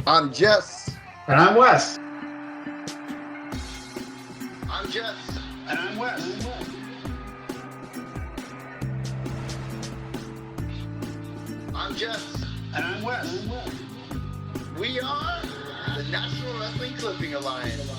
I'm Jess. And I'm Wes. I'm Jess. And I'm Wes. I'm Jess. And I'm Wes. We are the National Wrestling Clipping Alliance.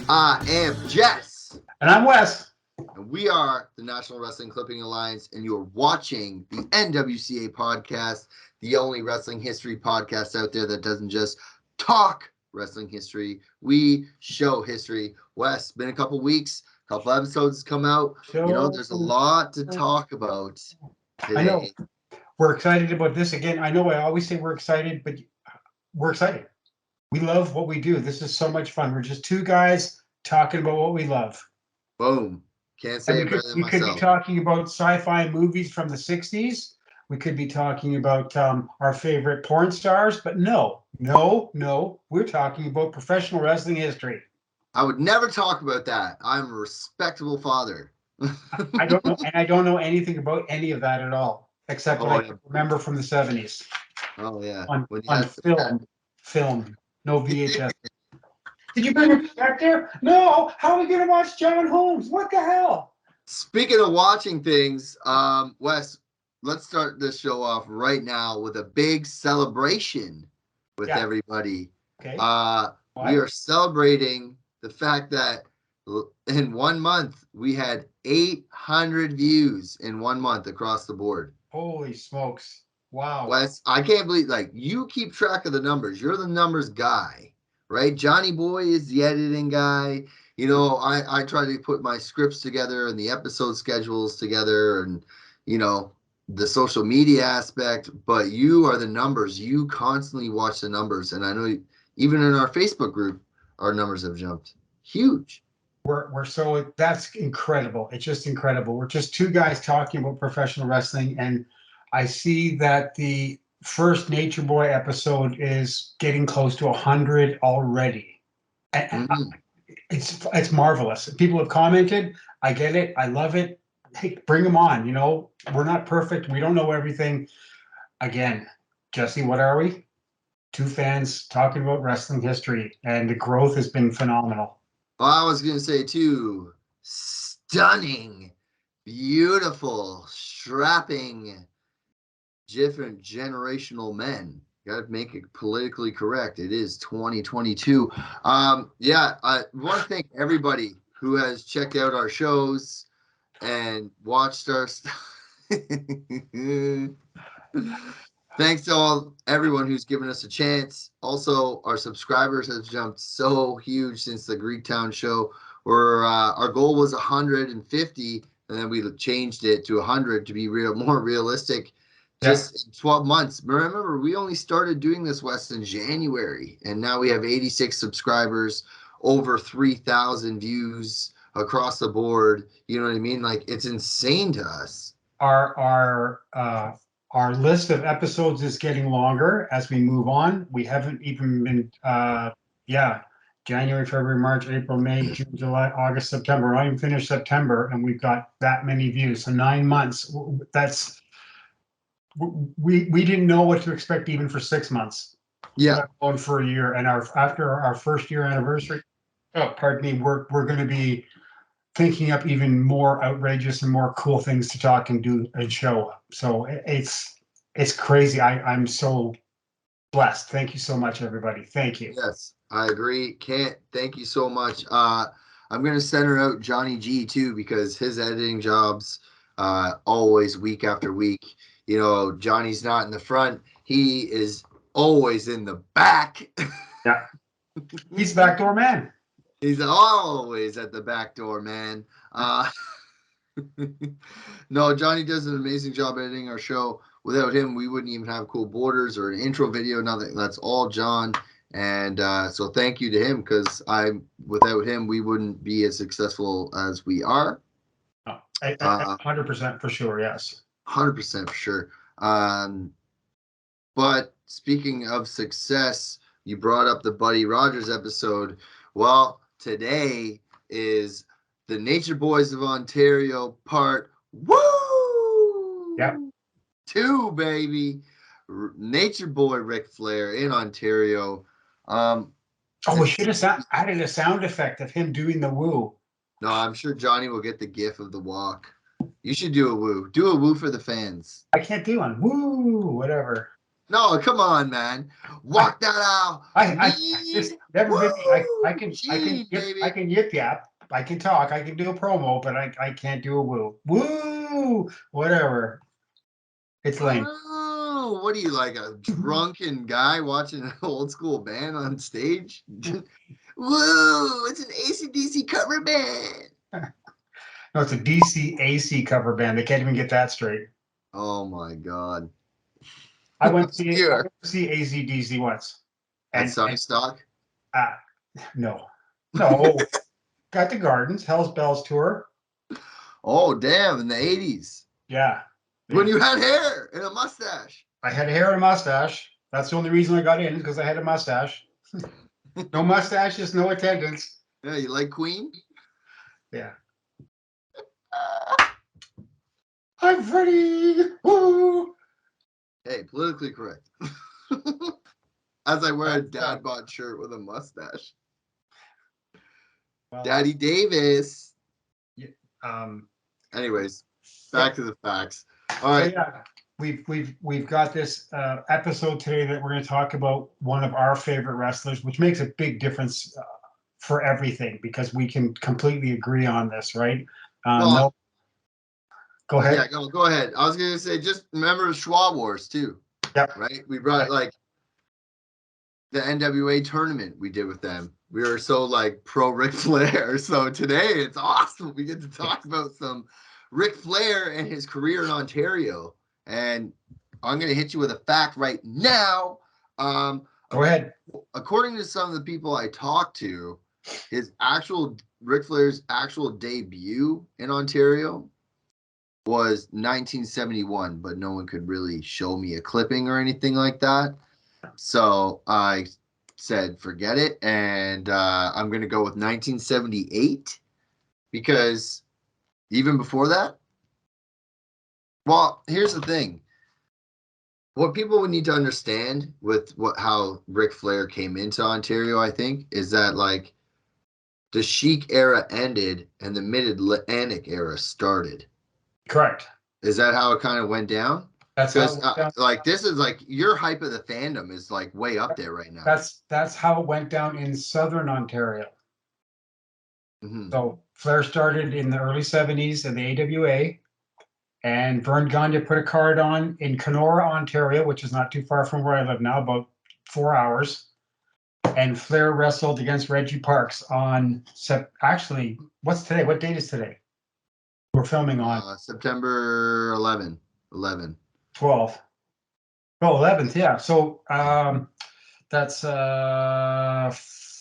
I am Jess. And I'm Wes. And we are the National Wrestling Clipping Alliance, and you're watching the NWCA Podcast, the only wrestling history podcast out there that doesn't just talk wrestling history. We show history. Wes, been a couple weeks, a couple episodes come out. There's a lot to talk about today. I know. We're excited about this again. I know I always say we're excited, but we're excited. We love what we do. This is so much fun. We're just two guys talking about what we love. Boom. Can't say it better than myself. We could be talking about sci-fi movies from the 60s. We could be talking about our favorite porn stars, but no. We're talking about professional wrestling history. I would never talk about that. I'm a respectable father. I don't know anything about any of that at all, except what I can remember from the 70s. Oh, yeah. On film, no VHS. Did you bring it back there? No. How are we going to watch John Holmes? What the hell? Speaking of watching things, Wes, let's start this show off right now with a big celebration with everybody. Okay. We are celebrating the fact that in 1 month, we had 800 views in 1 month across the board. Holy smokes. Wow. Wes, I can't believe, you keep track of the numbers. You're the numbers guy, right? Johnny Boy is the editing guy. I try to put my scripts together and the episode schedules together and, the social media aspect, but you are the numbers. You constantly watch the numbers. And I know even in our Facebook group, our numbers have jumped. Huge. That's incredible. It's just incredible. We're just two guys talking about professional wrestling, and I see that the first Nature Boy episode is getting close to 100 already. And it's marvelous. People have commented. I get it. I love it. Hey, bring them on. We're not perfect. We don't know everything. Again, Jesse, what are we? Two fans talking about wrestling history, and the growth has been phenomenal. Well, I was going to say, too, stunning, beautiful, strapping, different generational men. Got to make it politically correct. It is 2022. I want to thank everybody who has checked out our shows and watched our stuff. Thanks to everyone who's given us a chance. Also, our subscribers have jumped so huge since the Greektown show, where our goal was 150, and then we changed it to 100 to be more realistic. Just in 12 months. Remember, we only started doing this, Wes, in January, and now we have 86 subscribers, over 3,000 views across the board. You know what I mean? It's insane to us. Our list of episodes is getting longer as we move on. We haven't even been, January, February, March, April, May, June, July, August, September. We're not even finished September, and we've got that many views. So 9 months. We didn't know what to expect even for 6 months. Yeah. On for a year, and after our first year anniversary, we're going to be thinking up even more outrageous and more cool things to talk and do and show. So it's crazy. I'm so blessed. Thank you so much, everybody. Thank you. Yes, I agree. Thank you so much. I'm going to center out Johnny G too, because his editing jobs always week after week. Johnny's not in the front. He is always in the back. Yeah. He's backdoor man. He's always at the back door, man. No, Johnny does an amazing job editing our show. Without him, we wouldn't even have cool borders or an intro video. Nothing. That's all John. And so thank you to him, because without him, we wouldn't be as successful as we are. 100% for sure. Yes. 100% for sure. But speaking of success, you brought up the Buddy Rogers episode. Well, today is the Nature Boys of Ontario part. Woo! Yep. 2, baby. Nature Boy Ric Flair in Ontario. Oh, we should have added a sound effect of him doing the woo. No, I'm sure Johnny will get the gif of the walk. You should do a woo. Do a woo for the fans. I can't do one. Woo, whatever. No, come on, man. Walk that out. It's never been. I can yip yap. I can talk. I can do a promo, but I can't do a woo. Woo, whatever. It's lame. Oh, what are you, like a drunken guy watching an old school band on stage? Woo, it's an AC/DC cover band. No, it's a DC AC cover band. They can't even get that straight. Oh my God. I went to Here. see AC/DC once. At Stock? No. Got the Gardens, Hell's Bells tour. Oh, damn, in the 80s. Yeah. When you had hair and a mustache. I had hair and a mustache. That's the only reason I got in, because I had a mustache. No mustaches, no attendance. Yeah, you like Queen? Yeah. I'm Freddie. Woo. Hey, politically correct. As I wear a dad bod shirt with a mustache. Well, Daddy Davis. um, Anyways, back to the facts. All right. So yeah, we've got this episode today that we're going to talk about one of our favorite wrestlers, which makes a big difference for everything, because we can completely agree on this, right? No. Go ahead. Yeah, go ahead. I was gonna say, just remember Schwab Wars too. Yep. Right. We brought like the NWA tournament we did with them. We were so like pro Ric Flair. So today it's awesome. We get to talk about some Ric Flair and his career in Ontario. And I'm gonna hit you with a fact right now. Go ahead. According to some of the people I talked to, Ric Flair's actual debut in Ontario was 1971, but no one could really show me a clipping or anything like that. So I said, forget it. And I'm going to go with 1978, because even before that, well, here's the thing. What people would need to understand with how Ric Flair came into Ontario, I think, is that like the Chic era ended and the Mid-Atlantic era started. Correct. Is that how it kind of went down? That's Because like this is like your hype of the fandom is like way up there right now. That's how it went down in Southern Ontario. Mm-hmm. So Flair started in the early 70s in the AWA, and Vern Gagne put a card on in Kenora, Ontario, which is not too far from where I live now, about 4 hours. And Flair wrestled against Reggie Parks on actually, what's today? What date is today? We're filming on September 11. 12th. Oh, 11th, yeah. So that's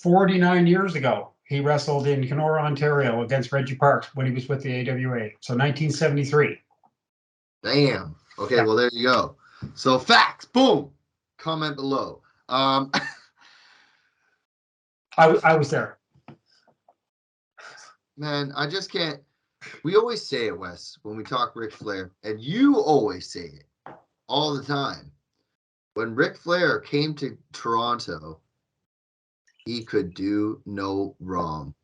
49 years ago. He wrestled in Kenora, Ontario against Reggie Parks when he was with the AWA. So 1973. Damn. Okay, well, there you go. So facts, boom. Comment below. I was there. Man, I just can't. We always say it, Wes, when we talk Ric Flair, and you always say it all the time. When Ric Flair came to Toronto, he could do no wrong.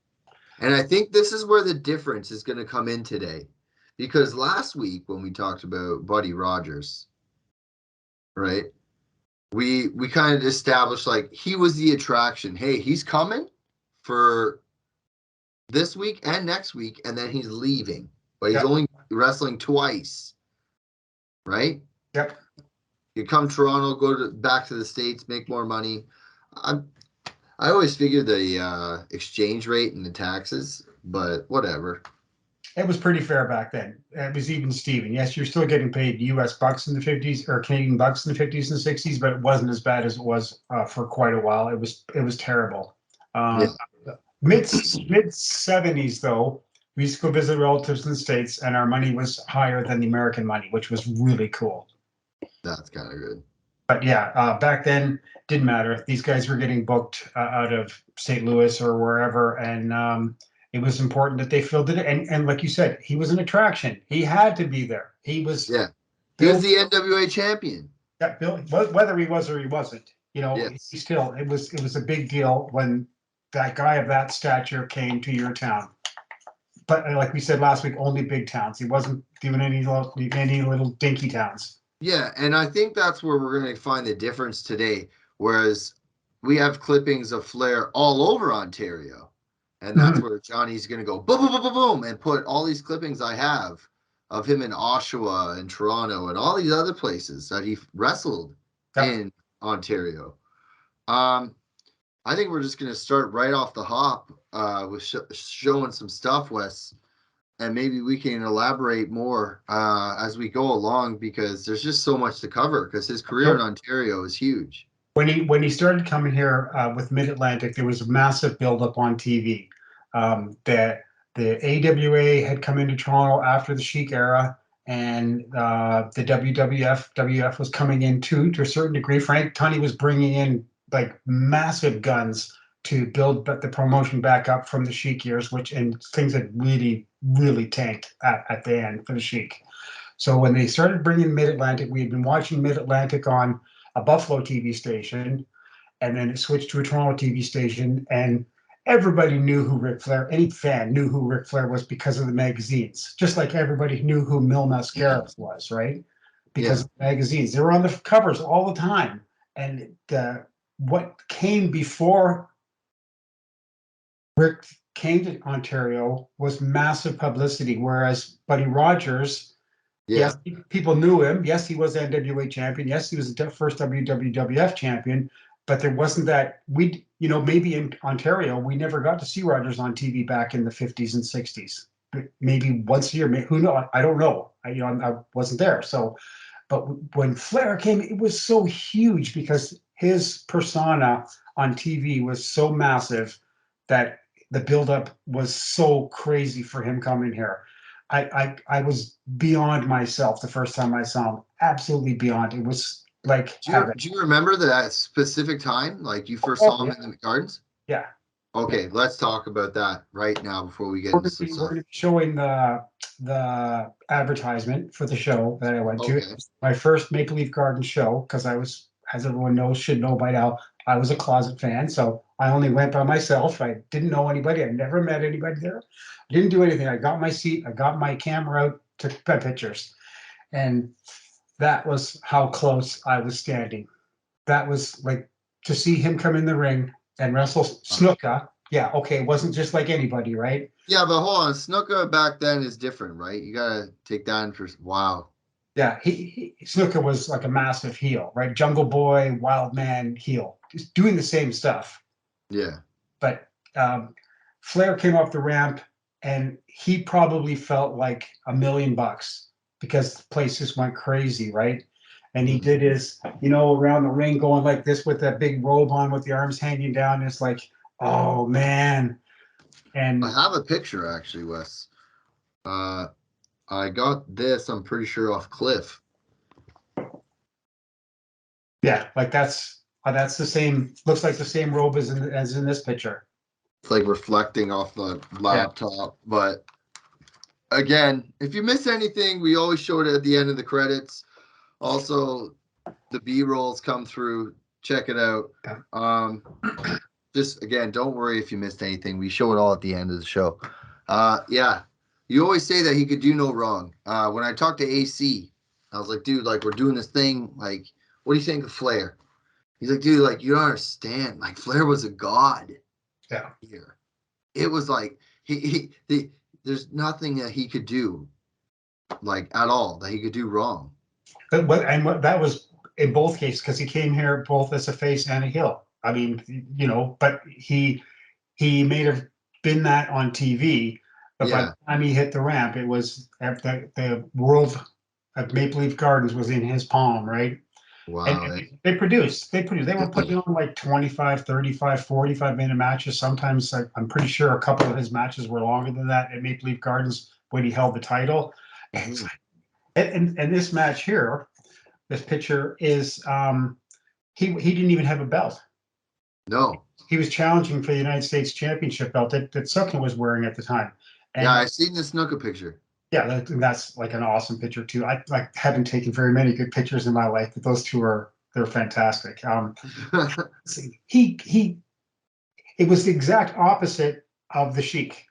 And I think this is where the difference is going to come in today. Because last week when we talked about Buddy Rogers, right, we kind of established like he was the attraction. Hey, he's coming for this week and next week, and then he's leaving. But he's only wrestling twice, right? Yep. You come Toronto, back to the States, make more money. I always figured the exchange rate and the taxes, but whatever. It was pretty fair back then. It was even Steven. Yes, you're still getting paid US bucks in the 50s or Canadian bucks in the 50s and 60s, but it wasn't as bad as it was for quite a while. It was terrible. Mid 70s though, we used to go visit relatives in the States, and our money was higher than the American money, which was really cool. That's kind of good. But yeah, back then didn't matter. These guys were getting booked out of St. Louis or wherever, and it was important that they filled it. And like you said, he was an attraction. He had to be there. He was He was the NWA champion. Yeah, Bill, whether he was or he wasn't, Yes. he still, it was a big deal when that guy of that stature came to your town. But like we said last week, only big towns. He wasn't doing any little dinky towns. Yeah, and I think that's where we're going to find the difference today. Whereas we have clippings of Flair all over Ontario, and that's where Johnny's going to go boom, boom, boom, boom, boom, and put all these clippings I have of him in Oshawa and Toronto and all these other places that he wrestled in Ontario. I think we're just going to start right off the hop with showing some stuff, Wes, and maybe we can elaborate more as we go along because there's just so much to cover because his career in Ontario is huge. When he started coming here with Mid-Atlantic, there was a massive buildup on TV. The AWA had come into Toronto after the Chic era, and the WWF was coming in too, to a certain degree. Frank Tunney was bringing in like massive guns to build the promotion back up from the Chic years, and things had really, really tanked at the end for the Chic. So when they started bringing Mid-Atlantic, we had been watching Mid-Atlantic on a Buffalo TV station, and then it switched to a Toronto TV station, and everybody knew who Ric Flair, any fan knew who Ric Flair was because of the magazines, just like everybody knew who Mil Mascaras was, right? Because of the magazines. They were on the covers all the time. And what came before Rick came to Ontario was massive publicity, whereas Buddy Rogers, yes, people knew him. Yes, he was NWA champion. Yes, he was the first WWF champion. But there wasn't that, maybe in Ontario, we never got to see Rogers on TV back in the 50s and 60s. Maybe once a year, who knows? I don't know. I wasn't there. So, but when Flair came, it was so huge because his persona on TV was so massive that the buildup was so crazy for him coming here. I was beyond myself the first time I saw him. Absolutely beyond. It was like do you remember that specific time, like you first saw him in the gardens? Yeah. Okay, let's talk about that right now before we get into some stuff. We're showing the advertisement for the show that I went to. Okay. It was my first Maple Leaf Garden show because I was, as everyone should know by now, I was a closet fan, so I only went by myself. I didn't know anybody. I never met anybody there. I didn't do anything. I got my seat. I got my camera out, took pictures, and that was how close I was standing. That was like to see him come in the ring and wrestle Snuka. Yeah, okay, it wasn't just like anybody, right? Yeah, but hold on, Snuka back then is different, right? You gotta take that in for wow. Yeah, Snuka was like a massive heel, right? Jungle Boy, Wild Man heel, just doing the same stuff. Yeah. But Flair came off the ramp, and he probably felt like $1 million because the place just went crazy, right? And he did his, around the ring going like this with that big robe on with the arms hanging down. It's like, oh man. And I have a picture actually, Wes. I got this, I'm pretty sure, off Cliff. Yeah, like that's the same, looks like the same robe as in this picture. It's like reflecting off the laptop. Yeah. But again, if you miss anything, we always show it at the end of the credits. Also, the B-rolls come through. Check it out. Just again, don't worry if you missed anything. We show it all at the end of the show. Yeah. You always say that he could do no wrong. When I talked to AC, I was like, dude, like we're doing this thing. Like, what do you think of Flair? He's like, dude, like you don't understand. Like Flair was a god. Yeah. Here, it was like there's nothing that he could do, like at all, that he could do wrong. But that was in both cases because he came here both as a face and a heel. I mean, but he may have been that on TV. But by the time he hit the ramp, it was the world of Maple Leaf Gardens was in his palm, right? Wow. And they produced. They were putting on like 25, 35, 45-minute matches. Sometimes I'm pretty sure a couple of his matches were longer than that at Maple Leaf Gardens when he held the title. And this match here, this picture is he didn't even have a belt. No. He was challenging for the United States Championship belt that Snuka was wearing at the time. And yeah, I seen the Snuka picture. Yeah, that's like an awesome picture too. I like haven't taken very many good pictures in my life, but those two they're fantastic. He it was the exact opposite of the Sheik.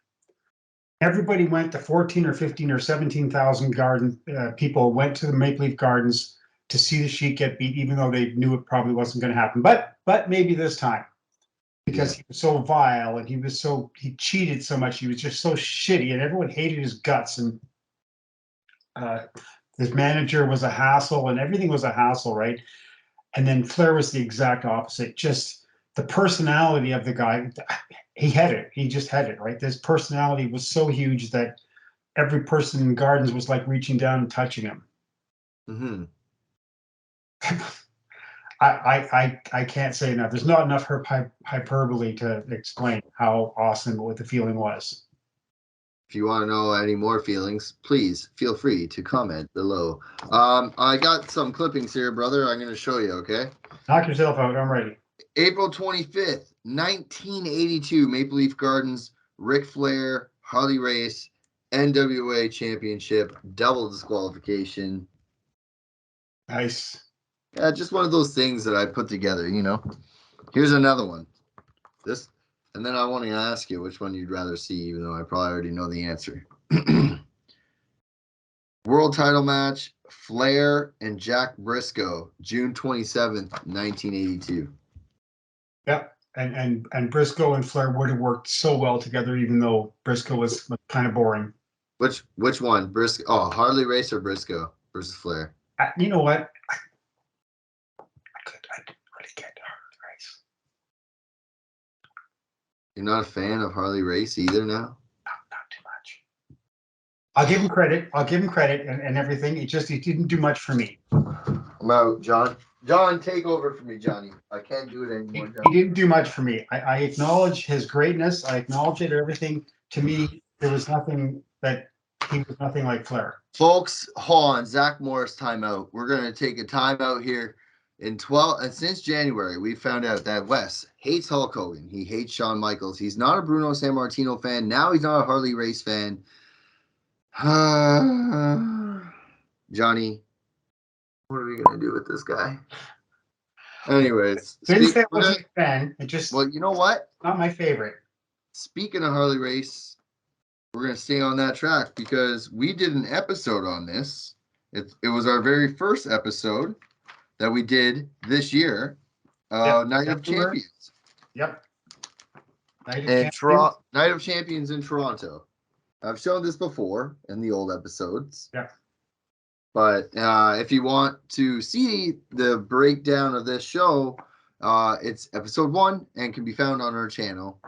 Everybody went to 14 or 15 or 17,000 garden people went to the Maple Leaf Gardens to see the Sheik get beat, even though they knew it probably wasn't going to happen. But maybe this time, because he was so vile and he cheated so much. He was just so shitty, and everyone hated his guts. And uh, his manager was a hassle, and everything was a hassle, right? And then Flair was the exact opposite. Just the personality of the guy, he had it. He just had it, right? This personality was so huge that every person in Gardens was like reaching down and touching him. Mm-hmm. I can't say enough. There's not enough hyperbole to explain how awesome what the feeling was. If you want to know any more feelings, please feel free to comment below. I got some clippings here, brother. I'm going to show you, okay? Knock yourself out. I'm ready. April 25th, 1982, Maple Leaf Gardens, Ric Flair, Harley Race, NWA Championship, double disqualification. Nice. Yeah, just one of those things that I put together, you know. Here's another one. This, and then I want to ask you which one you'd rather see, even though I probably already know the answer. World title match, Flair and Jack Briscoe, June 27th, 1982. Yep. And Briscoe and Flair would have worked so well together, even though Briscoe was kind of boring. Which one? Briscoe? Oh, Harley Race or Briscoe versus Flair? You know what? I didn't really get Harley Race. You're not a fan of Harley Race either now? Not too much. I'll give him credit. And everything. It didn't do much for me. I'm out, John. John, take over for me, Johnny. I can't do it anymore. He didn't do much for me. I acknowledge his greatness. I acknowledge it. Everything to me, there was nothing that he was nothing like Flair. Folks, hold on. Zach Morris timeout. We're gonna take a timeout here. And since January, we found out that Wes hates Hulk Hogan. He hates Shawn Michaels. He's not a Bruno Sammartino fan. Now he's not a Harley Race fan. Johnny, what are we gonna do with this guy? Anyways, Didn't say I wasn't a fan. It just well, you know what? Not my favorite. Speaking of Harley Race, we're gonna stay on that track because we did an episode on this. It was our very first episode that we did this year. Night of Champions. Yep. Night of Champions in Toronto. I've shown this before in the old episodes. Yeah. But if you want to see the breakdown of this show, it's episode 1 and can be found on our channel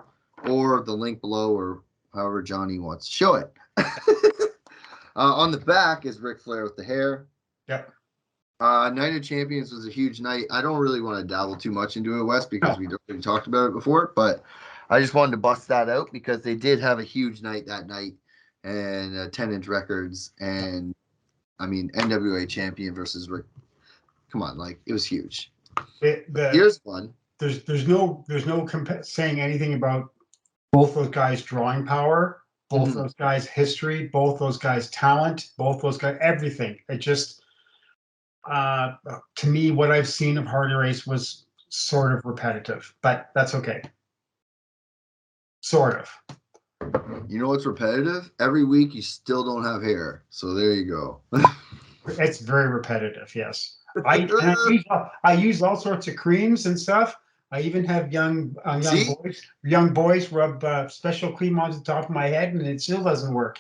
or the link below or however Johnny wants to show it. On the back is Ric Flair with the hair. Yep. Night of Champions was a huge night. I don't really want to dabble too much into it, Wes, because we've already talked about it before, but I just wanted to bust that out because they did have a huge night that night and attendance records and I mean NWA champion versus Rick. Come on, like it was huge. Here's one. There's no saying anything about both those guys' drawing power, both those guys' history, both those guys' talent, both those guys everything. It just to me, what I've seen of Harley Race was sort of repetitive, but that's okay. Sort of. You know what's repetitive? Every week you still don't have hair. So there you go. It's very repetitive, yes. I use all sorts of creams and stuff. I even have young boys rub special cream on the top of my head, and it still doesn't work.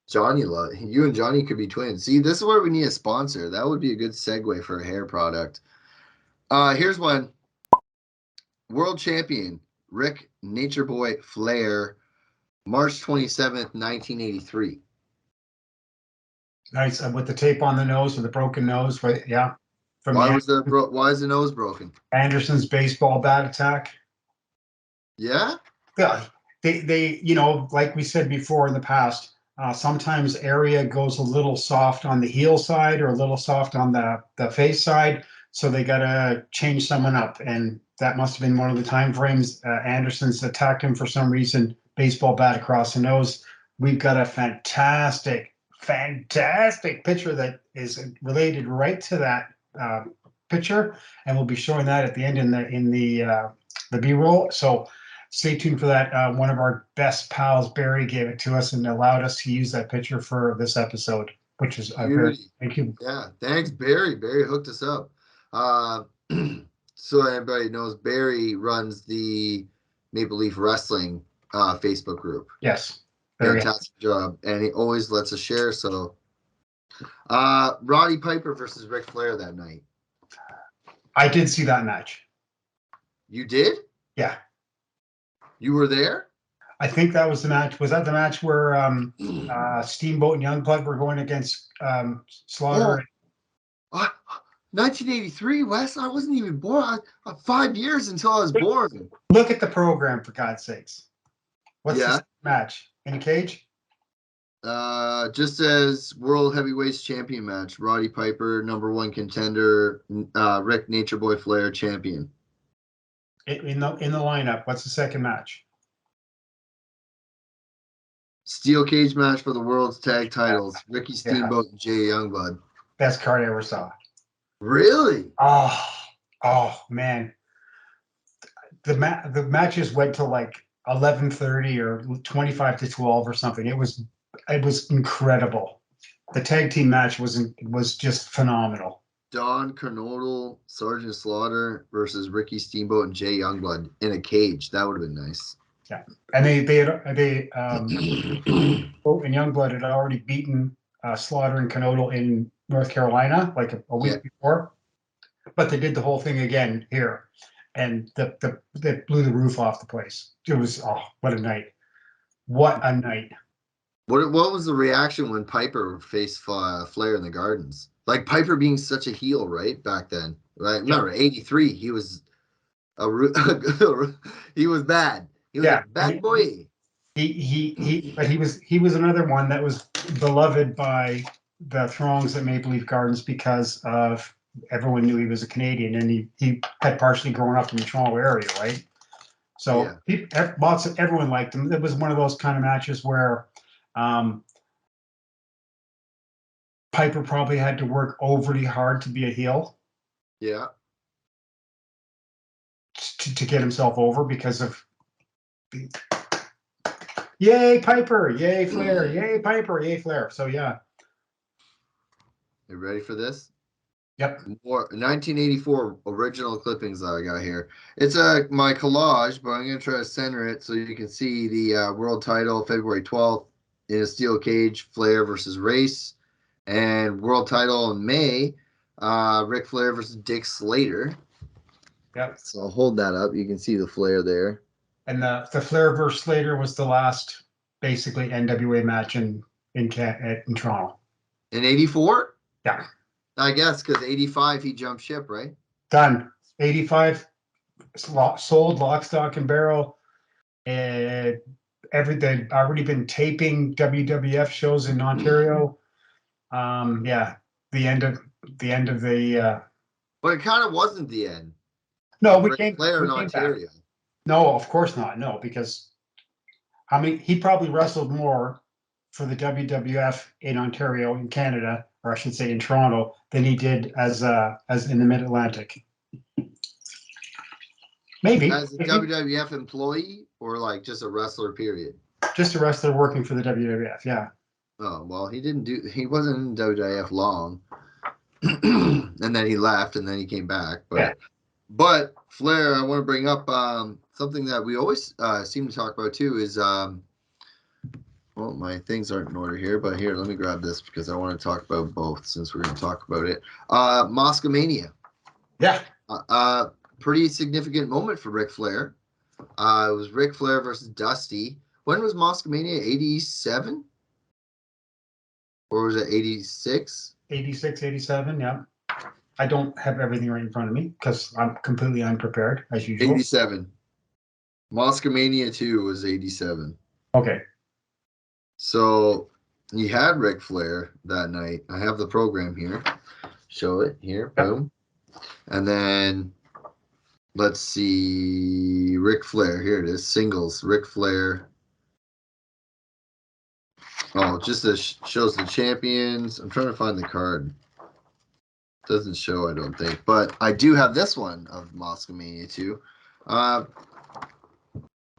Johnny, you and Johnny could be twins. See, this is where we need a sponsor. That would be a good segue for a hair product. Here's one. World champion, Ric Nature Boy Flair, March 27th, 1983. Nice, with the tape on the nose, with the broken nose, right? Yeah. Why is the nose broken? Anderson's baseball bat attack. Yeah? Yeah. They like we said before in the past, sometimes area goes a little soft on the heel side or a little soft on the face side, so they got to change someone up, and that must have been one of the time frames. Anderson's attacked him for some reason, baseball bat across the nose. we've got a fantastic picture that is related right to that picture, and we'll be showing that at the end in the B-roll. So stay tuned for that. One of our best pals, Barry, gave it to us and allowed us to use that picture for this episode, which is very, thank you. Yeah, thanks, Barry. Barry hooked us up. So everybody knows, Barry runs the Maple Leaf Wrestling Facebook group. Yes. Fantastic job, and he always lets us share. So, Roddy Piper versus Ric Flair that night. I did see that match. You did? Yeah. You were there? I think that was the match. Was that the match where Steamboat and Youngblood were going against Slaughter? 1983, Wes. I wasn't even born. 5 years until I was born. Look at the program, for God's sakes. What's the match? In a cage? Just as World Heavyweights Champion match. Roddy Piper, #1 contender. Rick Nature Boy Flair, champion. In the lineup, what's the second match? Steel cage match for the world's tag titles. Ricky Steamboat and Jay Youngblood. Best card I ever saw. Really? Oh man. The matches went to like 11:30 or 25 to 12 or something. It was incredible. The tag team match was just phenomenal. Don Kernodle, Sergeant Slaughter versus Ricky Steamboat and Jay Youngblood in a cage. That would have been nice. Yeah, and they and Youngblood had already beaten Slaughter and Kernodle in North Carolina like a week before, but they did the whole thing again here, and they blew the roof off the place. It was what a night! What a night! What was the reaction when Piper faced Flair in the Gardens? Like Piper being such a heel, right, back then. Right? Remember, 83, he was he was bad. He was a bad boy. But he was another one that was beloved by the throngs at Maple Leaf Gardens because of everyone knew he was a Canadian, and he had partially grown up in the Toronto area, right? So everyone liked him. It was one of those kind of matches where Piper probably had to work overly hard to be a heel. Yeah. To get himself over because of yay Piper, yay Flair, yay Piper, yay Flair. So yeah. You ready for this? Yep. More 1984 original clippings that I got here. It's my collage, but I'm gonna try to center it so you can see the world title February 12th in a steel cage, Flair versus Race, and world title in May, Ric Flair versus Dick Slater. Yep. So I'll hold that up. You can see the Flair there. And the Flair versus Slater was the last basically NWA match in Toronto. In 84? Yeah. I guess because 85 he jumped ship, right? Done. 85 sold lock, stock, and barrel. And they'd already been taping WWF shows in Ontario. The end of the. But it kind of wasn't the end. No, we came in Ontario. Back. No, of course not. No, because he probably wrestled more for the WWF in Ontario, in Canada, or I should say in Toronto, than he did as in the Mid-Atlantic. Maybe as a WWF employee or like just a wrestler. Period. Just a wrestler working for the WWF. Yeah. Oh well, he wasn't in WWF long, and then he left, and then he came back. But Flair, I want to bring up something that we always seem to talk about too is well, my things aren't in order here, but here, let me grab this because I want to talk about both since we're going to talk about it. Moscomania. Yeah. Pretty significant moment for Ric Flair. It was Ric Flair versus Dusty. When was Moscomania? 87? Or was it 86? 86, 87, yeah. I don't have everything right in front of me because I'm completely unprepared, as usual. 87. Moscomania 2 was 87. Okay. So he had Ric Flair that night. I have the program here. Show it here. Yep. Boom. And then let's see. Ric Flair. Here it is. Singles. Ric Flair Oh, just shows the champions. I'm trying to find the card. Doesn't show, I don't think. But I do have this one of Moscomania 2.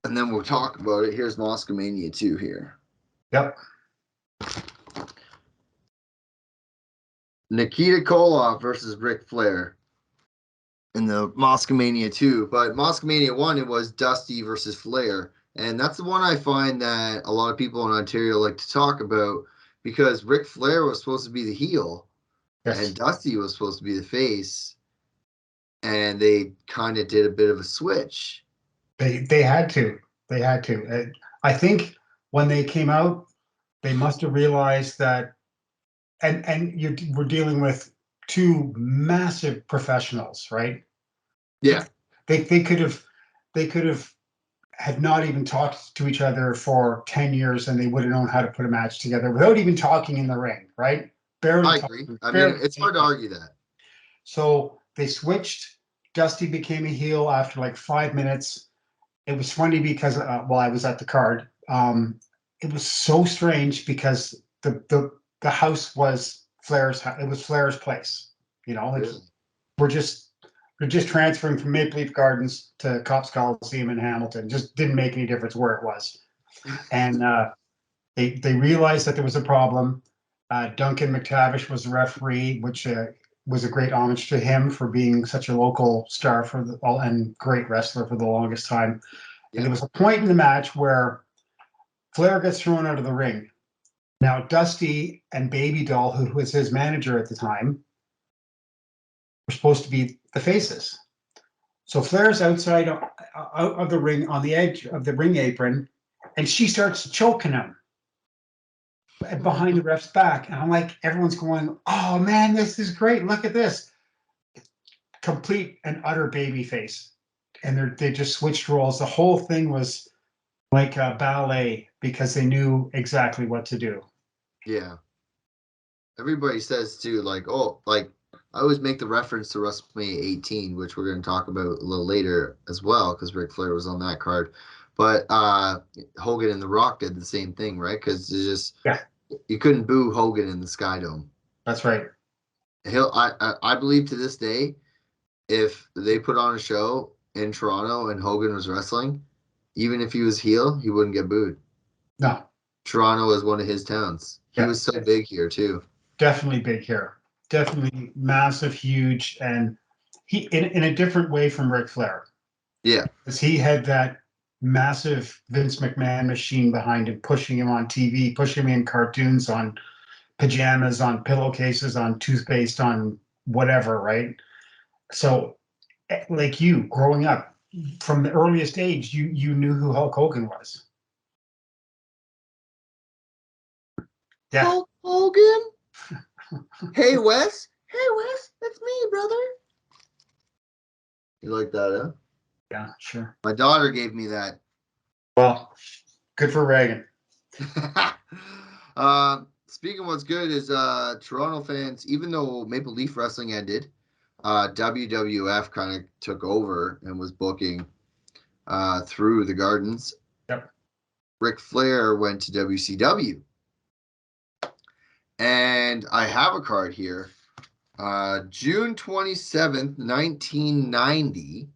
And then we'll talk about it. Here's Moscomania 2 here. Yep. Nikita Koloff versus Ric Flair in the Moscomania 2. But Moscomania 1, it was Dusty versus Flair. And that's the one I find that a lot of people in Ontario like to talk about because Ric Flair was supposed to be the heel. Yes. And Dusty was supposed to be the face. And they kind of did a bit of a switch. They had to. They had to. I think when they came out, they must have realized that, and we're dealing with two massive professionals, right? Yeah. They could have had not even talked to each other for 10 years and they would have known how to put a match together without even talking in the ring, right? Barely I agree. talking. I mean, it's hard to argue that. So they switched. Dusty became a heel after like 5 minutes. It was funny because while I was at the card, it was so strange because the house was Flair's. It was Flair's place. You know, like Really? we're just transferring from Maple Leaf Gardens to Cops Coliseum in Hamilton. Just didn't make any difference where it was. And they realized that there was a problem. Duncan McTavish was the referee, which was a great homage to him for being such a local star and great wrestler for the longest time. Yeah. And there was a point in the match where Flair gets thrown out of the ring. Now, Dusty and Baby Doll, who was his manager at the time, were supposed to be the faces. So Flair's outside out of the ring on the edge of the ring apron, and she starts choking him behind the ref's back. And I'm like, everyone's going, oh man, this is great. Look at this. Complete and utter baby face. And they just switched roles. The whole thing was like a ballet because they knew exactly what to do. Yeah. Everybody says too, like, oh, like I always make the reference to WrestleMania 18, which we're going to talk about a little later as well, because Ric Flair was on that card. But Hogan and The Rock did the same thing, right? Because you couldn't boo Hogan in the Sky Dome. That's right. I believe to this day, if they put on a show in Toronto and Hogan was wrestling, even if he was heel, he wouldn't get booed. No. Toronto is one of his towns. He was so big here too. Definitely big here. Definitely massive, huge, and he in a different way from Ric Flair. Yeah. Because he had that massive Vince McMahon machine behind him, pushing him on TV, pushing him in cartoons, on pajamas, on pillowcases, on toothpaste, on whatever, right? So, like you, growing up, from the earliest age, you knew who Hulk Hogan was. Yeah. Hulk Hogan? Hey, Wes. Hey, Wes. That's me, brother. You like that, huh? Yeah, sure. My daughter gave me that. Well, good for Reagan. Speaking of what's good is Toronto fans, even though Maple Leaf Wrestling ended, WWF kind of took over and was booking through the Gardens. Yep. Ric Flair went to WCW. And I have a card here. June 27th, 1990,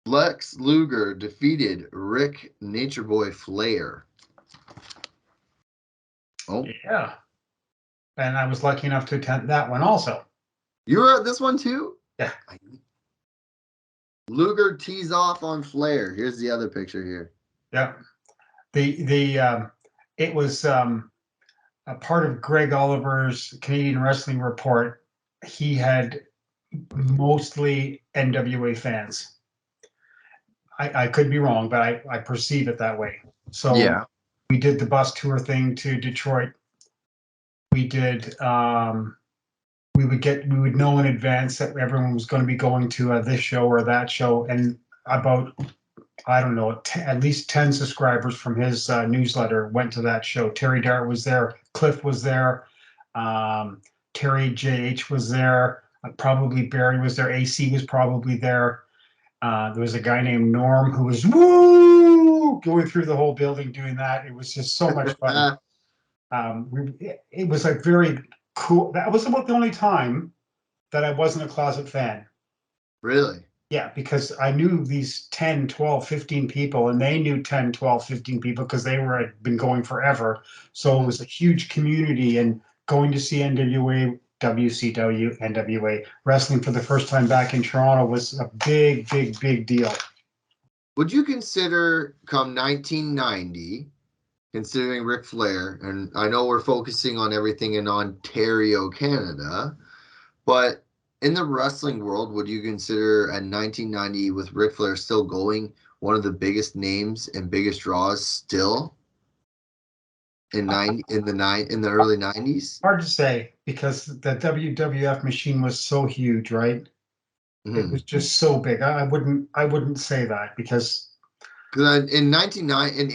Lex Luger defeated Rick Nature Boy Flair. Oh. Yeah. And I was lucky enough to attend that one also. You were at this one too? Yeah. Luger tees off on Flair. Here's the other picture here. Yeah. It was a part of Greg Oliver's Canadian Wrestling Report. He had mostly NWA fans. I could be wrong, but I perceive it that way. So yeah, we did the bus tour thing to Detroit. We did. We would know in advance that everyone was going to be going to this show or that show, and about, I don't know, at least 10 subscribers from his newsletter went to that show. Terry Dart was there. Cliff was there. Terry JH was there. Probably Barry was there. AC was probably there. There was a guy named Norm who was woo woo, going through the whole building doing that. It was just so much fun. It was like very cool. That was about the only time that I wasn't a closet fan. Really? Yeah, because I knew these 10, 12, 15 people, and they knew 10, 12, 15 people because they had been going forever. So it was a huge community, and going to see NWA, WCW, NWA wrestling for the first time back in Toronto was a big, big, big deal. Would you consider come 1990, considering Ric Flair, and I know we're focusing on everything in Ontario, Canada, but in the wrestling world, would you consider at 1990 with Ric Flair still going one of the biggest names and biggest draws still in the early 90s? Hard to say because the WWF machine was so huge, right? It was just so big. I wouldn't say that because in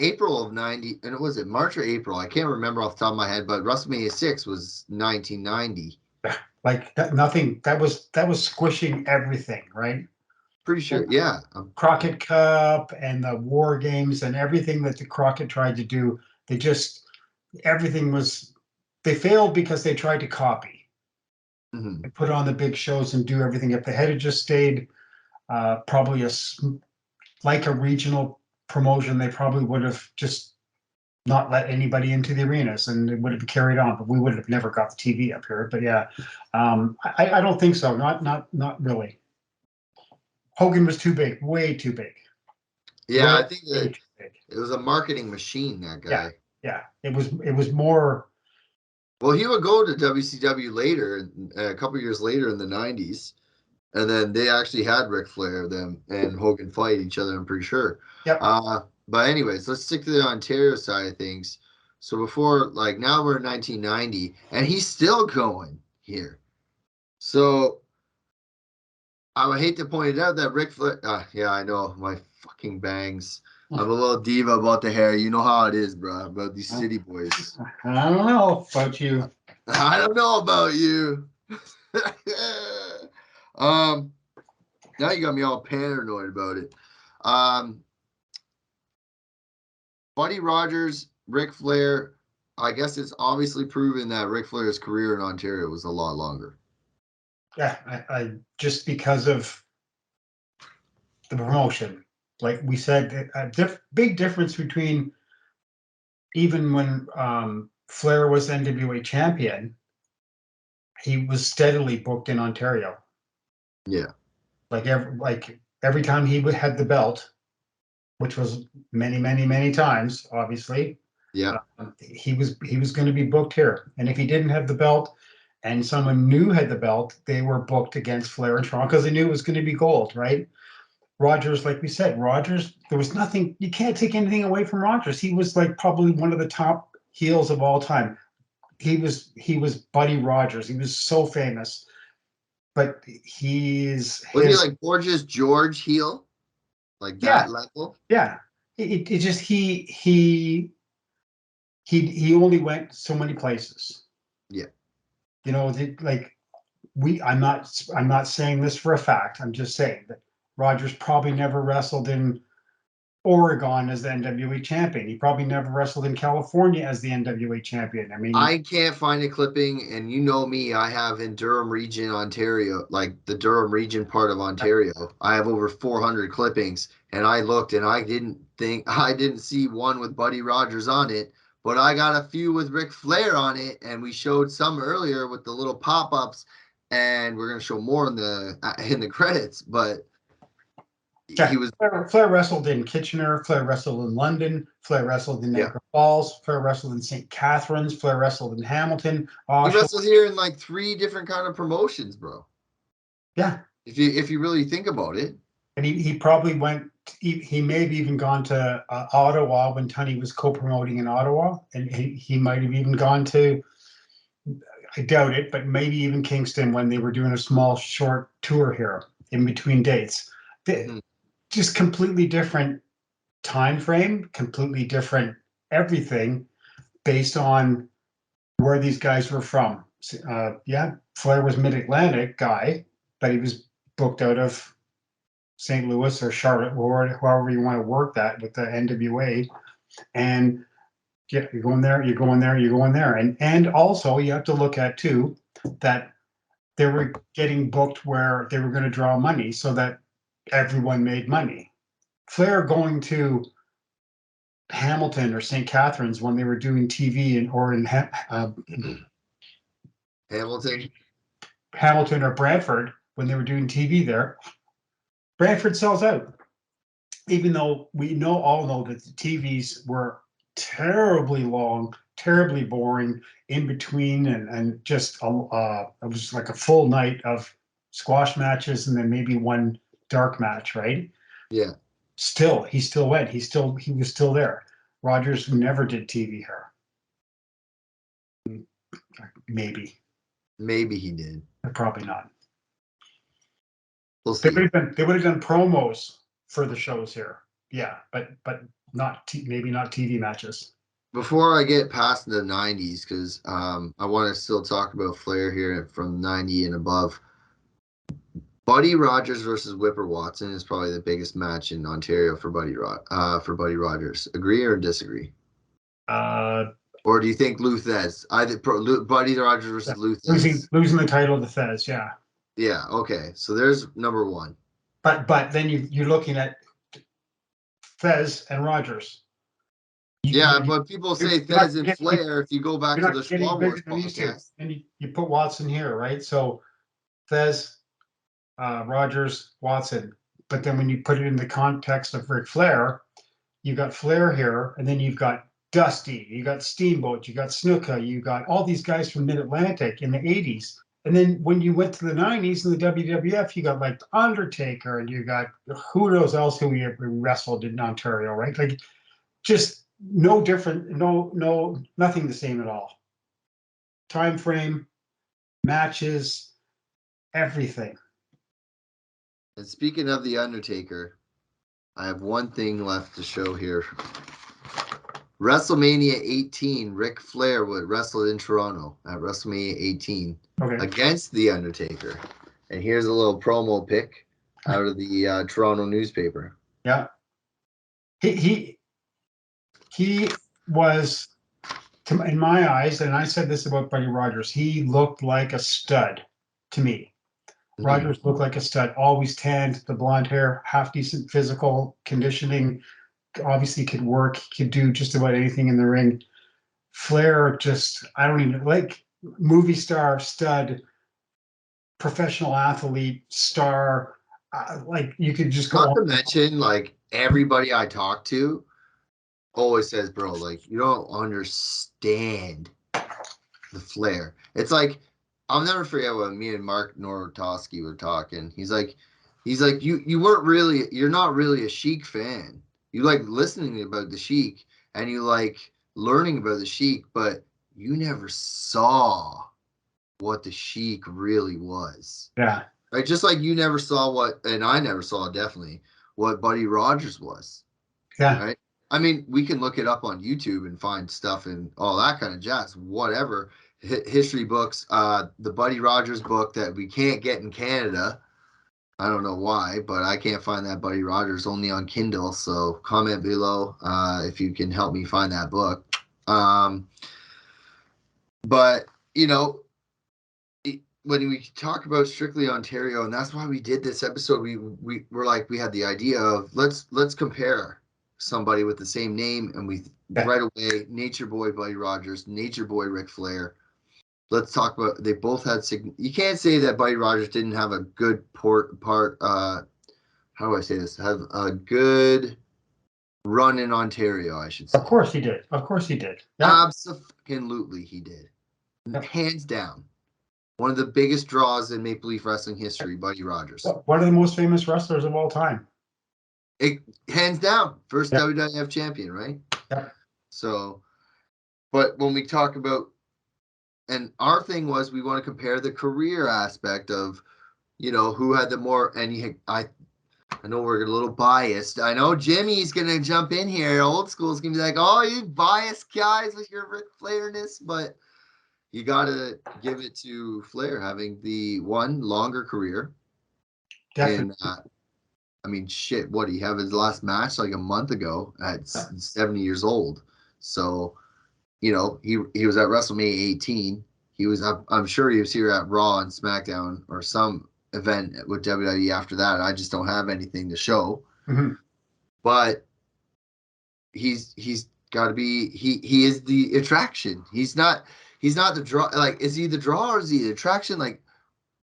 April of 90, and was it March or April? I can't remember off the top of my head, but WrestleMania 6 was 1990. like nothing that was squishing everything, right? Pretty sure, yeah. Crockett Cup and the War Games and everything that the Crockett tried to do, everything was, they failed because they tried to copy and put on the big shows and do everything. If they had just stayed probably like a regional promotion, they probably would have just not let anybody into the arenas and it would have carried on, but we would have never got the TV up here. But yeah, I don't think so. Not really. Hogan was too big, way too big. Yeah, I think that it was a marketing machine, that guy. Yeah. It was more. Well, he would go to WCW later, a couple years later in the 90s, and then they actually had Ric Flair and Hogan fight each other, I'm pretty sure. Yep. But anyways, let's stick to the Ontario side of things. So now we're in 1990, and he's still going here. So I would hate to point it out that Ric Flair, yeah, I know, my fucking bangs. I'm a little diva about the hair. You know how it is, bro, about these city boys. I don't know about you. I don't know about you. Now you got me all paranoid about it. Buddy Rogers, Ric Flair. I guess it's obviously proven that Ric Flair's career in Ontario was a lot longer. Yeah, I just because of the promotion. Like we said, big difference between even when Flair was NWA champion, he was steadily booked in Ontario. Yeah. Like every time he had the belt, which was many, many, many times, obviously. Yeah. He was going to be booked here, and if he didn't have the belt, and someone new had the belt, they were booked against Flair and Toronto because they knew it was going to be gold, right? Rogers, like we said, there was nothing, you can't take anything away from Rogers. He was like probably one of the top heels of all time. He was Buddy Rogers. He was so famous, but was he like Gorgeous George heel, like that level? Yeah, it just he only went so many places. Yeah, you know, I'm not saying this for a fact. I'm just saying that Rogers probably never wrestled in Oregon as the NWA champion. He probably never wrestled in California as the NWA champion. I mean, I can't find a clipping, and you know me, I have in Durham Region, Ontario, like the Durham Region part of Ontario, I have over 400 clippings, and I looked and I didn't see one with Buddy Rogers on it, but I got a few with Ric Flair on it, and we showed some earlier with the little pop-ups, and we're gonna show more in the credits, but he was Flair wrestled in Kitchener, Flair wrestled in London, Flair wrestled in Niagara Falls, Flair wrestled in St. Catharines, Flair wrestled in Hamilton. He wrestled here in like 3 different kind of promotions, bro. Yeah. If you really think about it. And he probably went, he may have even gone to Ottawa when Tunney was co-promoting in Ottawa. And he might have even gone to, I doubt it, but maybe even Kingston when they were doing a small short tour here in between dates. Just completely different time frame, completely different everything based on where these guys were from. Flair was Mid-Atlantic guy, but he was booked out of St. Louis or Charlotte, or however you want to work that with the NWA. And yeah, you're going there, you're going there, you're going there. And also you have to look at too that they were getting booked where they were going to draw money so that everyone made money. Flair going to Hamilton or St. Catharines when they were doing TV or in Hamilton. Hamilton or Brantford when they were doing TV there, Brantford sells out. Even though we all know that the TVs were terribly long, terribly boring in between, and just it was like a full night of squash matches and then maybe one dark match, right? Yeah. He still went. He was still there. Rogers never did TV here. Maybe. Maybe he did. Probably not. We'll see. They would have done promos for the shows here. Yeah, but not maybe not TV matches. Before I get past the 90s, because I want to still talk about Flair here from 90 and above. Buddy Rogers versus Whipper Watson is probably the biggest match in Ontario for Buddy Rogers. Agree or disagree? Or do you think Lou Thez? Buddy Rogers versus Lou Thez. Losing the title to Thez, yeah. Yeah, okay. So there's number one. But then you're looking at Thez and Rogers. But people say Thez and Flair. If you go back to the Schwa Wars podcast, and you put Watson here, right? So Thez, Rogers, Watson. But then when you put it in the context of Ric Flair, you got Flair here, and then you've got Dusty, you got Steamboat, you got Snuka, you got all these guys from Mid-Atlantic in the 80s. And then when you went to the 90s in the WWF, you got like The Undertaker, and you got who knows else who we wrestled in Ontario, right? Like just no different, nothing the same at all. Time frame, matches, everything. And speaking of The Undertaker, I have one thing left to show here. WrestleMania 18, Ric Flair would wrestle in Toronto at WrestleMania 18 against The Undertaker. And here's a little promo pic out of the Toronto newspaper. Yeah. He was, in my eyes, and I said this about Buddy Rogers, he looked like a stud to me. Mm-hmm. Rogers looked like a stud, always tanned, the blonde hair, half decent physical conditioning, obviously could work, could do just about anything in the ring. Flair just, I don't even, like movie star, stud, professional athlete, star, like you could just go. Not to mention, like everybody I talk to always says, bro, like you don't understand the Flair. It's like, I'll never forget when me and Mark Norotowski were talking. He's like, you're not really a Sheik fan. You like listening about the Sheik and you like learning about the Sheik, but you never saw what the Sheik really was. Yeah. Right? Just like you never saw and I never saw definitely what Buddy Rogers was. Yeah. Right? I mean, we can look it up on YouTube and find stuff and all that kind of jazz, whatever. History books, the Buddy Rogers book that we can't get in Canada. I don't know why, but I can't find that Buddy Rogers, only on Kindle. So comment below if you can help me find that book. But, you know, when we talk about strictly Ontario, and that's why we did this episode, we were like, we had the idea of let's compare somebody with the same name, and right away, Nature Boy Buddy Rogers, Nature Boy Ric Flair. Let's talk about, they both had, you can't say that Buddy Rogers didn't have a good how do I say this? Have a good run in Ontario, I should say. Of course he did. Yeah. Absolutely he did. Yep. Hands down. One of the biggest draws in Maple Leaf Wrestling history, Buddy Rogers. One of the most famous wrestlers of all time. Hands down. First WWF champion, right? Yeah. So, but when we talk about, and our thing was we want to compare the career aspect of, you know, who had the more, and I know we're a little biased. I know Jimmy's going to jump in here. Old school's going to be like, oh, you biased guys with your Ric Flairness, but you got to give it to Flair having the one longer career. Definitely. I mean, shit, what, he have his last match like a month ago at 70 years old. So, you know, he was at WrestleMania 18. He was I'm sure he was here at Raw and SmackDown or some event with WWE after that. I just don't have anything to show. Mm-hmm. But he's got to be he is the attraction. He's not the draw. Like, is he the draw or is he the attraction? Like,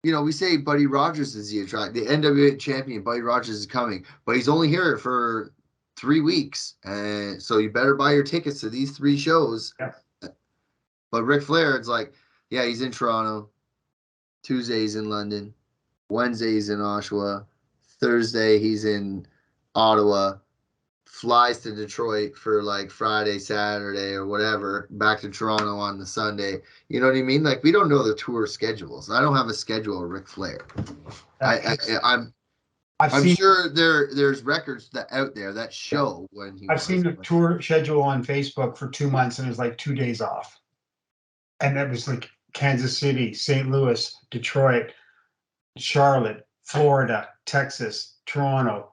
you know, we say Buddy Rogers is the attract, the NWA champion. Buddy Rogers is coming, but he's only here for 3 weeks, and so you better buy your tickets to these 3 shows. Yeah. But Ric Flair, it's like, yeah, he's in Toronto. Tuesday he's in London. Wednesday he's in Oshawa. Thursday he's in Ottawa. Flies to Detroit for like Friday, Saturday, or whatever, back to Toronto on the Sunday. You know what I mean? Like, we don't know the tour schedules. I don't have a schedule of Ric Flair. I'm sure there's records that out there that show when he. I've seen the tour schedule on Facebook for 2 months, and it was like 2 days off, and that was like Kansas City, St. Louis, Detroit, Charlotte, Florida, Texas, Toronto,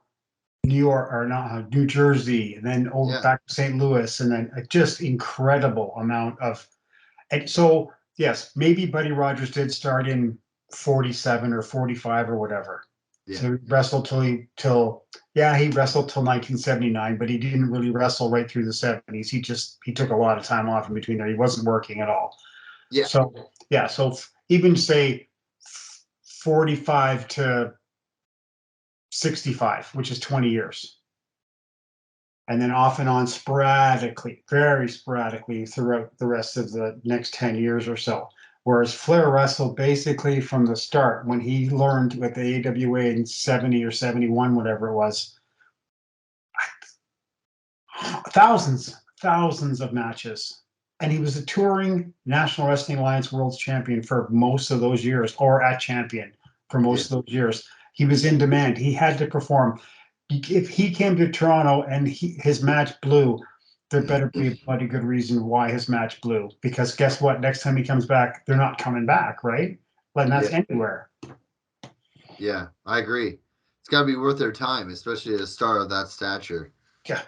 New York, or not New Jersey, and then over back to St. Louis, and then just incredible amount of. And so, yes, maybe Buddy Rogers did start in 47 or 45 or whatever. Yeah. So he wrestled he wrestled till 1979, but he didn't really wrestle right through the 70s. He took a lot of time off in between there. He wasn't working at all. Yeah. So even say 45 to 65, which is 20 years. And then off and on sporadically, very sporadically throughout the rest of the next 10 years or so. Whereas Flair wrestled basically from the start when he learned with the AWA in 70 or 71, whatever it was. Thousands of matches. And he was a touring National Wrestling Alliance World Champion for most of those years, or at champion for most of those years. He was in demand. He had to perform. If he came to Toronto and his match blew, there better be a bloody good reason why his match blew. Because guess what? Next time he comes back, they're not coming back, right? And that's anywhere. Yeah, I agree. It's got to be worth their time, especially a star of that stature. Yeah,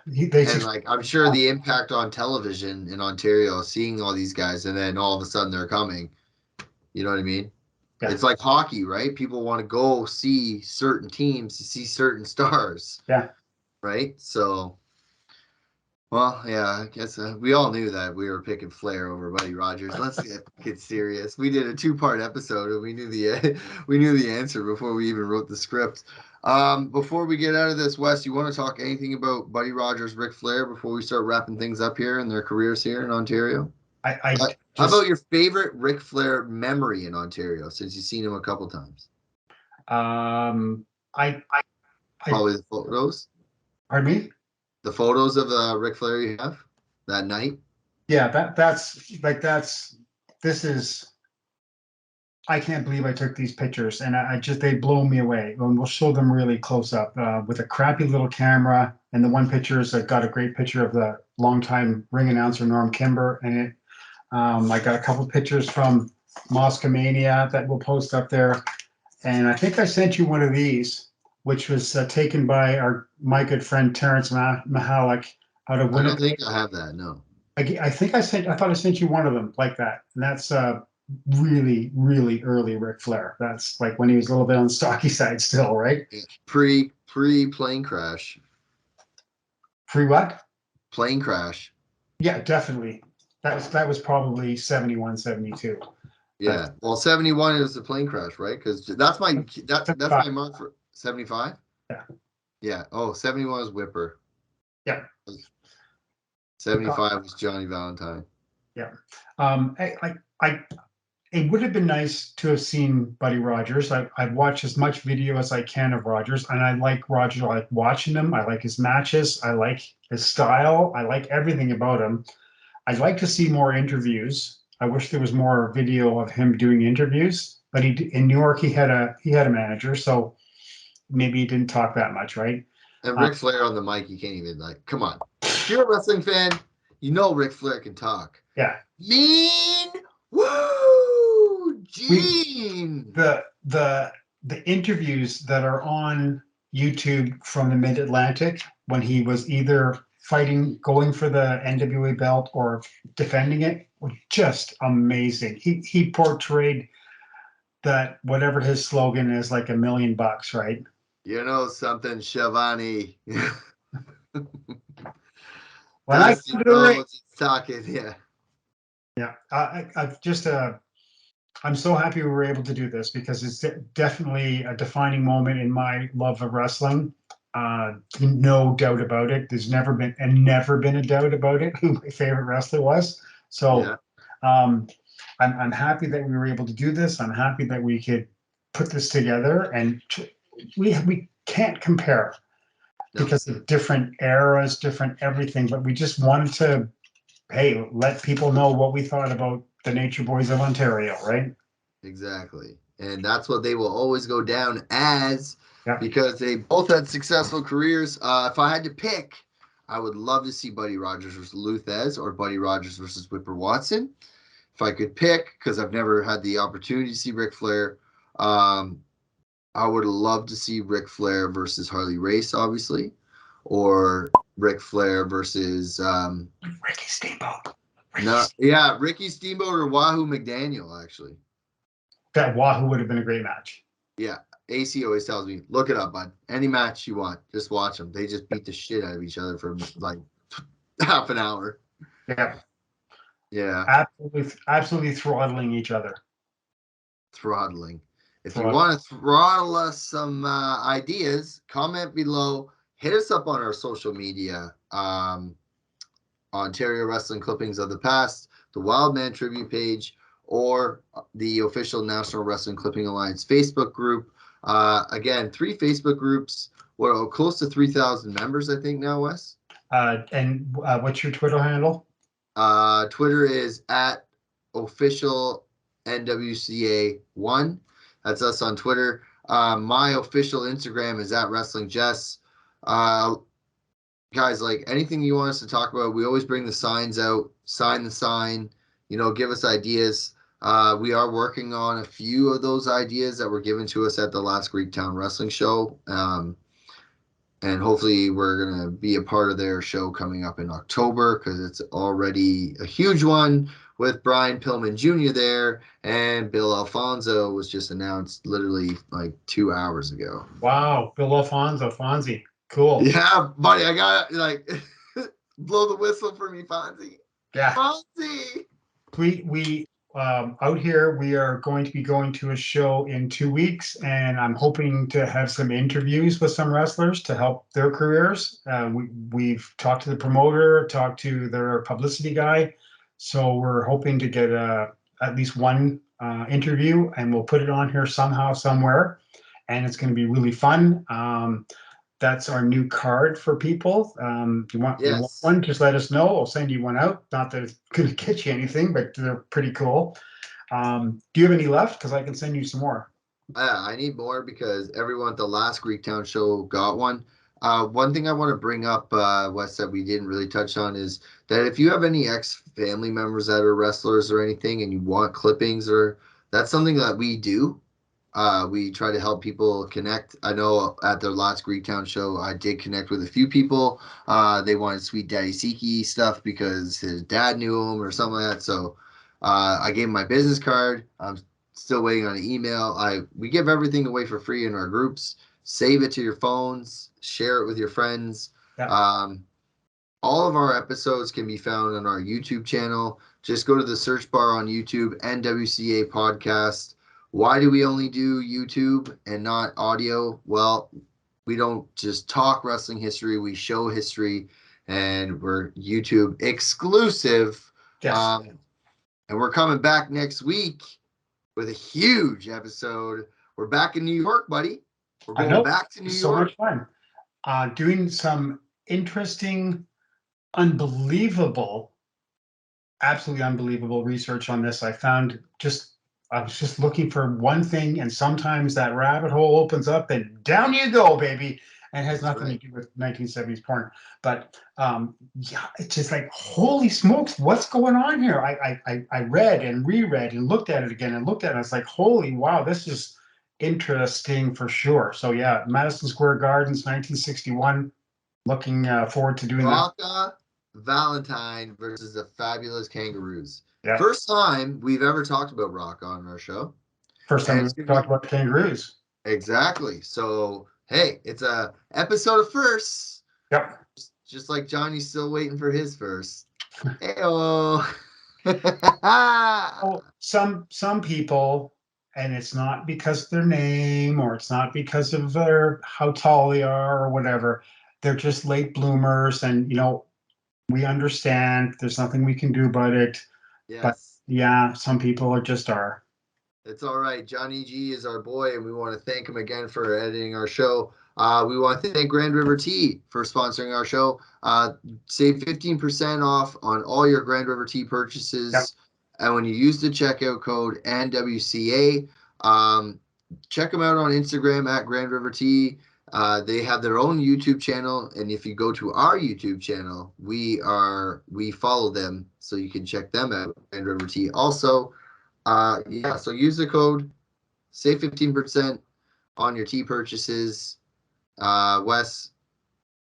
I'm sure the impact on television in Ontario, seeing all these guys, and then all of a sudden they're coming. You know what I mean? Yeah. It's like hockey, right? People want to go see certain teams to see certain stars. Yeah. Right? So, well, yeah, I guess we all knew that we were picking Flair over Buddy Rogers. Let's get serious. We did a 2-part episode, and we knew the answer before we even wrote the script. Before we get out of this, Wes, you want to talk anything about Buddy Rogers, Ric Flair before we start wrapping things up here in their careers here in Ontario? How about your favorite Ric Flair memory in Ontario, since you've seen him a couple times? Probably the photos. Pardon me? The photos of Ric Flair you have that night. Yeah, this is. I can't believe I took these pictures, and they blow me away. And we'll show them really close up with a crappy little camera. And the one picture is got a great picture of the longtime ring announcer Norm Kimber in it. I got a couple of pictures from Moscow Mania that we'll post up there. And I think I sent you one of these, which was taken by my good friend Terrence Mahalik out of Winnipeg. I don't think I have that, no. I thought I sent you one of them like that. And that's really, really early Ric Flair. That's like when he was a little bit on the stocky side still, right? Pre plane crash. Pre what? Plane crash. Yeah, definitely. That was probably 71, 72. Yeah. Well, 71 is the plane crash, right? Because that's my month for 75. Yeah. Yeah. Oh, 71 was Whipper. Yeah. 75 was Johnny Valentine. Yeah. It would have been nice to have seen Buddy Rogers. I've watched as much video as I can of Rogers, and I like Rogers. I like watching him. I like his matches. I like his style. I like everything about him. I'd like to see more interviews. I wish there was more video of him doing interviews. But in New York, he had a manager, so maybe he didn't talk that much, right? And Ric Flair on the mic, you can't even come on. If you're a wrestling fan, you know Ric Flair can talk. Yeah. Mean. Woo! Gene! The interviews that are on YouTube from the Mid-Atlantic when he was either going for the NWA belt or defending it was just amazing. He portrayed that whatever his slogan is, like $1,000,000, right? You know something, Shivani. When I Dusty come to the ring, Rhodes is talking, yeah. yeah, I've just I'm so happy we were able to do this because it's definitely a defining moment in my love of wrestling. No doubt about it. There's never been a doubt about it who my favorite wrestler was. Yeah. So I'm happy that we were able to do this. I'm happy that we could put this together, and we can't compare No. because of different eras, different everything. But we just wanted to, hey, let people know what we thought about the Nature Boys of Ontario, right? Exactly. And that's what they will always go down as, Yeah. because they both had successful careers. If I had to pick, I would love to see Buddy Rogers versus Luthez or Buddy Rogers versus Whipper Watson. If I could pick, because I've never had the opportunity to see Ric Flair, I would love to see Ric Flair versus Harley Race, obviously, or Ric Flair versus Ricky Steamboat. Ricky Steamboat or Wahoo McDaniel, actually. That Wahoo would have been a great match. Yeah, AC always tells me, look it up, bud. Any match you want, just watch them. They just beat the shit out of each other for like half an hour. Yeah. Yeah, Absolutely throttling each other. throttling. If you want to throttle us some ideas, comment below. Hit us up on our social media. Ontario Wrestling Clippings of the Past, the Wildman Tribute page, or the official National Wrestling Clipping Alliance Facebook group. Again, 3 Facebook groups. What, close to 3,000 members, I think now, Wes. And what's your Twitter handle? Twitter is at official NWCA1. That's us on Twitter. My official Instagram is at Wrestling Jess. Guys, like anything you want us to talk about, we always bring the signs out. Sign the sign. Give us ideas. We are working on a few of those ideas that were given to us at the last Greektown Wrestling Show. And hopefully we're going to be a part of their show coming up in October, because it's already a huge one with Brian Pillman Jr. there, and Bill Alfonso was just announced literally like 2 hours ago. Wow, Bill Alfonso, Fonzie. Cool. Yeah, buddy, I got like blow the whistle for me, Fonzie. Yeah. Fonzie. We out here, we are going to be going to a show in 2 weeks, and I'm hoping to have some interviews with some wrestlers to help their careers. We've talked to the promoter, talked to their publicity guy, so we're hoping to get at least one interview, and we'll put it on here somehow, somewhere, and it's going to be really fun. That's our new card for people. You want one, just let us know. I'll send you one out. Not that it's going to get you anything, but they're pretty cool. Do you have any left? Because I can send you some more. I need more, because everyone at the last Greektown show got one. One thing I want to bring up, Wes, that we didn't really touch on, is that if you have any ex-family members that are wrestlers or anything and you want clippings, or that's something that we do. We try to help people connect. I know at their last Greektown show, I did connect with a few people. They wanted Sweet Daddy Siki stuff because his dad knew him or something like that. So I gave him my business card. I'm still waiting on an email. We give everything away for free in our groups. Save it to your phones. Share it with your friends. Yeah. All of our episodes can be found on our YouTube channel. Just go to the search bar on YouTube, NWCA Podcast. Why do we only do YouTube and not audio? Well, we don't just talk wrestling history. We show history, and we're YouTube exclusive. Yes. And we're coming back next week with a huge episode. We're back in New York, buddy. We're going back to New York. So much fun. Doing some interesting, absolutely unbelievable research on this. I was just looking for one thing, and sometimes that rabbit hole opens up and down you go, baby. And it has nothing to do with 1970s porn. But yeah, it's just like, holy smokes, what's going on here? I read and reread and looked at it again and looked at it. And it's like, holy wow, this is interesting for sure. So yeah, Madison Square Gardens, 1961. Looking forward to doing that. Rocca Valentine versus the Fabulous Kangaroos. Yeah. First time we've ever talked about Rocca on our show. First time And we it's gonna talked be- about the Kangaroos. Exactly. So hey, it's a episode of firsts. Yep. Just like Johnny's still waiting for his first. Heyo. Oh, some people, and it's not because of their name or it's not because of their how tall they are or whatever. They're just late bloomers, and we understand. There's nothing we can do about it. But Yes. yeah, some people are. It's all right. Johnny G is our boy, and we want to thank him again for editing our show. We want to thank Grand River Tea for sponsoring our show. Save 15% off on all your Grand River Tea purchases. Yep. And when you use the checkout code NWCA, check them out on Instagram at Grand River Tea. They have their own YouTube channel, and if you go to our YouTube channel, we follow them, so you can check them out. Grand River Tea also. So use the code, save 15% on your tea purchases. Wes,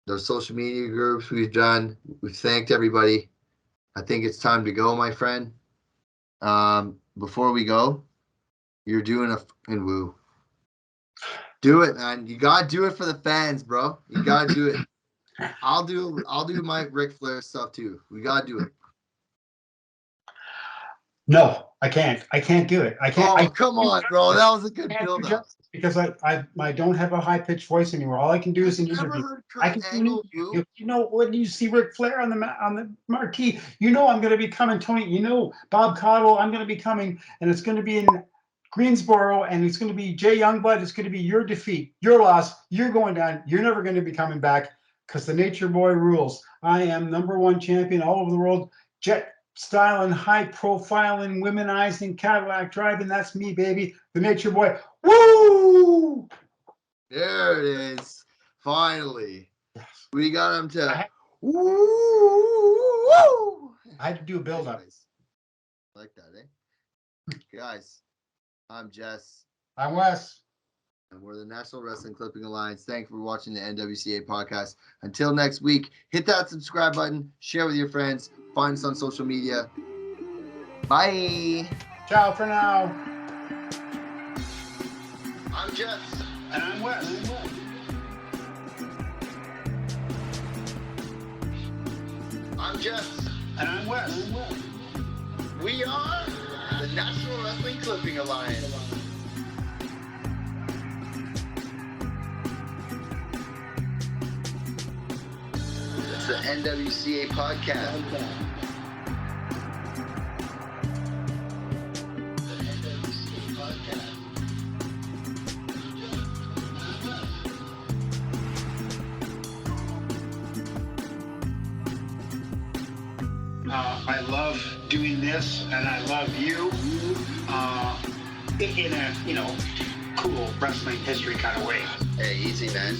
those social media groups we've done, we've thanked everybody. I think it's time to go, my friend. Before we go, you're doing a fucking woo. Do it, man. You gotta do it for the fans, bro. You gotta do it. I'll do my Ric Flair stuff too. We gotta do it. No, I can't. I can't do it. I can't. Oh, come on, bro. That was a good I can't do build up. justice because I don't have a high pitched voice anymore. All I can do is an Never interview. heard I Kurt can do an Angle interview. woo? When you see Ric Flair on the marquee, I'm going to be coming. Tony, Bob Caudle, I'm going to be coming, and it's going to be in Greensboro, and it's going to be Jay Youngblood. It's going to be your defeat, your loss. You're going down. You're never going to be coming back because the Nature Boy rules. I am #1 champion all over the world. Jet styling, high profiling, womenizing, Cadillac driving. That's me, baby. The Nature Boy. Woo! There it is. Finally. Yes. We got him to woo. I had to do a build up. Anyways, I like that, eh? Guys, I'm Jess, I'm Wes. and we're the National Wrestling Clipping Alliance. Thank you for watching the NWCA podcast. Until next week, hit that subscribe button, share with your friends, find us on social media. Bye. Ciao for now. I'm Jess. And I'm Wes. I'm Jess. And I'm Wes. We are the National Wrestling Clipping Alliance. It's the NWCA Podcast. The NWCA Podcast. I love doing this, and I love you in a, cool wrestling history kind of way. Hey, easy, man.